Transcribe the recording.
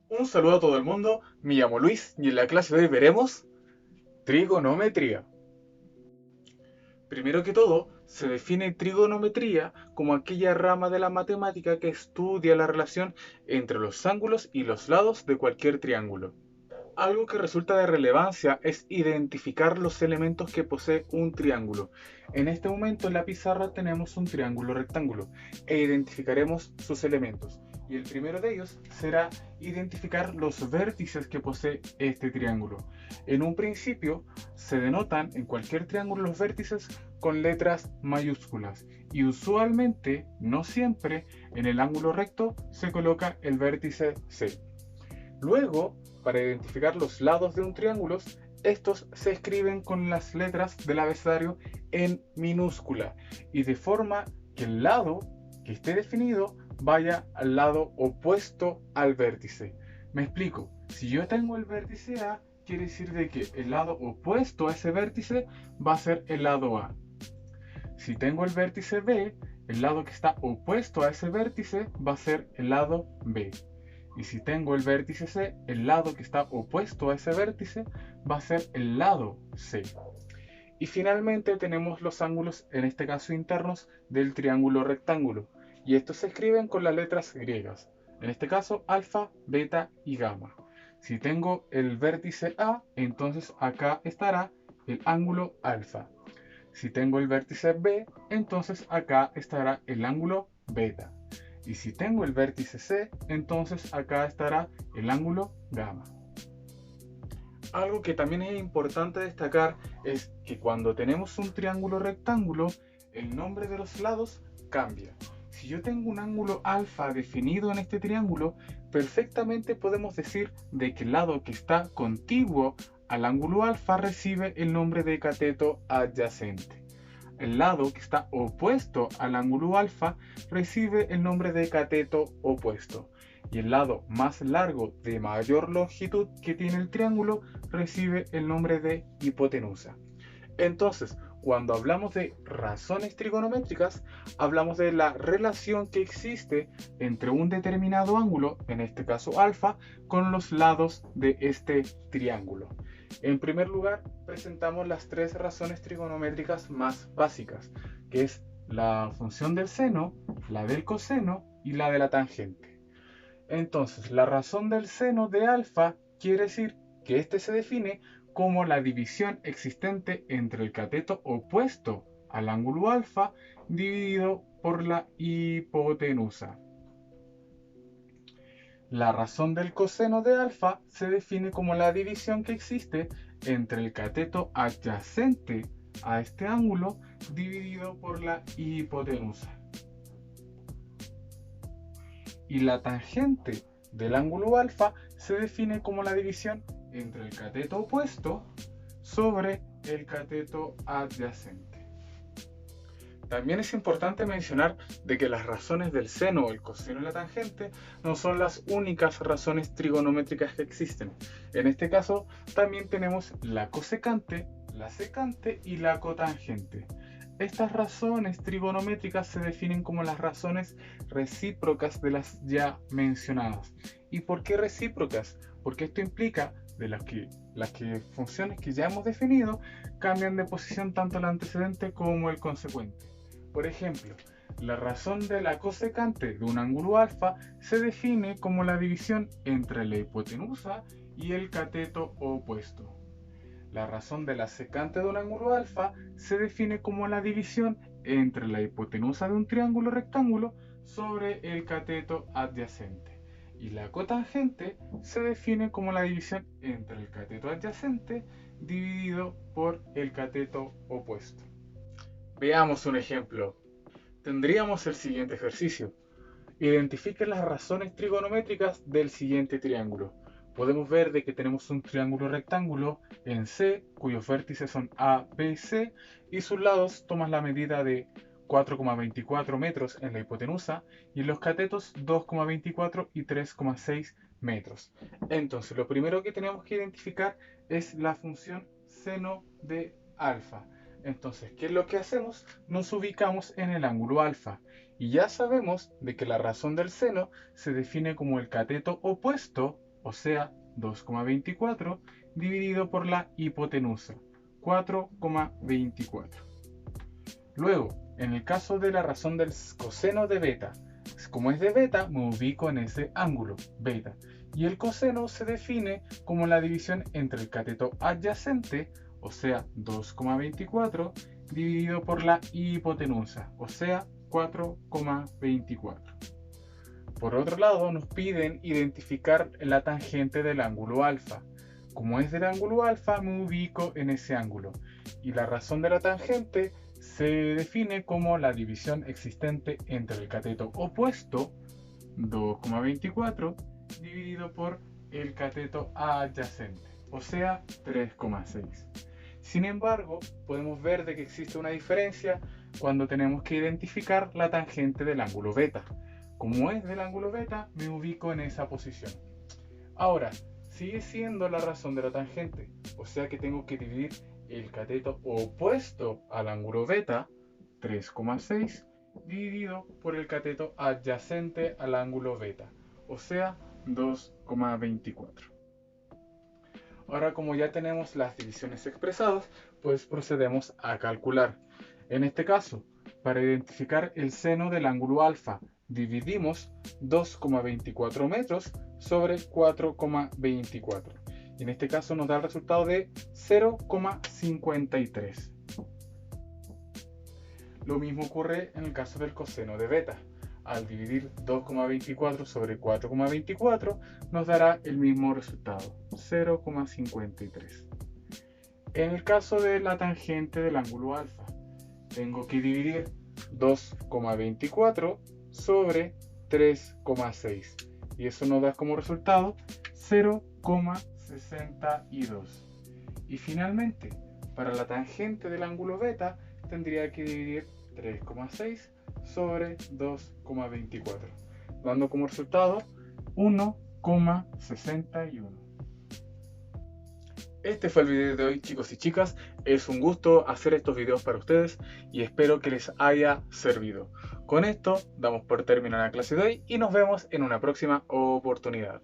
Un saludo a todo el mundo, me llamo Luis y en la clase de hoy veremos trigonometría. Primero que todo, se define trigonometría como aquella rama de la matemática que estudia la relación entre los ángulos y los lados de cualquier triángulo. Algo que resulta de relevancia es identificar los elementos que posee un triángulo. En este momento en la pizarra tenemos un triángulo rectángulo e identificaremos sus elementos. Y el primero de ellos será identificar los vértices que posee este triángulo. En un principio se denotan en cualquier triángulo los vértices con letras mayúsculas y usualmente, no siempre, en el ángulo recto se coloca el vértice C. Luego, para identificar los lados de un triángulo, estos se escriben con las letras del abecedario en minúscula y de forma que el lado que esté definido vaya al lado opuesto al vértice. Me explico. Si yo tengo el vértice A, quiere decir de que el lado opuesto a ese vértice va a ser el lado A. Si tengo el vértice B, el lado que está opuesto a ese vértice va a ser el lado B. Y si tengo el vértice C, el lado que está opuesto a ese vértice va a ser el lado C. Y finalmente tenemos los ángulos, en este caso internos, del triángulo rectángulo. Y estos se escriben con las letras griegas. En este caso, alfa, beta y gamma. Si tengo el vértice A, entonces acá estará el ángulo alfa. Si tengo el vértice B, entonces acá estará el ángulo beta. Y si tengo el vértice C, entonces acá estará el ángulo gamma. Algo que también es importante destacar es que cuando tenemos un triángulo rectángulo, el nombre de los lados cambia. Si yo tengo un ángulo alfa definido en este triángulo, perfectamente podemos decir de que el lado que está contiguo al ángulo alfa recibe el nombre de cateto adyacente. El lado que está opuesto al ángulo alfa recibe el nombre de cateto opuesto. Y el lado más largo de mayor longitud que tiene el triángulo recibe el nombre de hipotenusa. Entonces, cuando hablamos de razones trigonométricas, hablamos de la relación que existe entre un determinado ángulo, en este caso alfa, con los lados de este triángulo. En primer lugar, presentamos las tres razones trigonométricas más básicas, que es la función del seno, la del coseno y la de la tangente. Entonces, la razón del seno de alfa quiere decir que este se define como la división existente entre el cateto opuesto al ángulo alfa dividido por la hipotenusa. La razón del coseno de alfa se define como la división que existe entre el cateto adyacente a este ángulo dividido por la hipotenusa. Y la tangente del ángulo alfa se define como la división entre el cateto opuesto sobre el cateto adyacente. También es importante mencionar de que las razones del seno, el coseno y la tangente no son las únicas razones trigonométricas que existen. En este caso también tenemos la cosecante, la secante y la cotangente. Estas razones trigonométricas se definen como las razones recíprocas de las ya mencionadas. ¿Y por qué recíprocas? Porque esto implica de las funciones que ya hemos definido cambian de posición tanto el antecedente como el consecuente. Por ejemplo, la razón de la cosecante de un ángulo alfa se define como la división entre la hipotenusa y el cateto opuesto. La razón de la secante de un ángulo alfa se define como la división entre la hipotenusa de un triángulo rectángulo sobre el cateto adyacente. Y la cotangente se define como la división entre el cateto adyacente dividido por el cateto opuesto. Veamos un ejemplo. Tendríamos el siguiente ejercicio. Identifique las razones trigonométricas del siguiente triángulo. Podemos ver de que tenemos un triángulo rectángulo en C, cuyos vértices son A, B y C, y sus lados toman la medida de 4,24 metros en la hipotenusa y en los catetos 2,24 y 3,6 metros. Entonces, lo primero que tenemos que identificar es la función seno de alfa. Entonces, ¿qué es lo que hacemos? Nos ubicamos en el ángulo alfa Y ya sabemos de que la razón del seno se define como el cateto opuesto, o sea, 2,24, dividido por la hipotenusa, 4,24. Luego, en el caso de la razón del coseno de beta, como es de beta, me ubico en ese ángulo, beta. Y el coseno se define como la división entre el cateto adyacente, o sea, 2,24, dividido por la hipotenusa, o sea, 4,24. Por otro lado, nos piden identificar la tangente del ángulo alfa. Como es del ángulo alfa, me ubico en ese ángulo. Y la razón de la tangente se define como la división existente entre el cateto opuesto, 2,24, dividido por el cateto adyacente, o sea, 3,6. Sin embargo, podemos ver de que existe una diferencia cuando tenemos que identificar la tangente del ángulo beta. Como es del ángulo beta, me ubico en esa posición. Ahora, sigue siendo la razón de la tangente, o sea que tengo que dividir el cateto opuesto al ángulo beta, 3,6, dividido por el cateto adyacente al ángulo beta, o sea, 2,24. Ahora, como ya tenemos las divisiones expresadas, pues procedemos a calcular. En este caso, para identificar el seno del ángulo alfa, dividimos 2,24 metros sobre 4,24. Y en este caso nos da el resultado de 0,53. Lo mismo ocurre en el caso del coseno de beta. Al dividir 2,24 sobre 4,24 nos dará el mismo resultado, 0,53. En el caso de la tangente del ángulo alfa, tengo que dividir 2,24 sobre 3,6 y eso nos da como resultado 0,62. Y finalmente, para la tangente del ángulo beta tendría que dividir 3,6 sobre 2,24, dando como resultado 1,61. Este fue el video de hoy, chicos y chicas. Es un gusto hacer estos videos para ustedes y espero que les haya servido. Con esto damos por terminada la clase de hoy y nos vemos en una próxima oportunidad.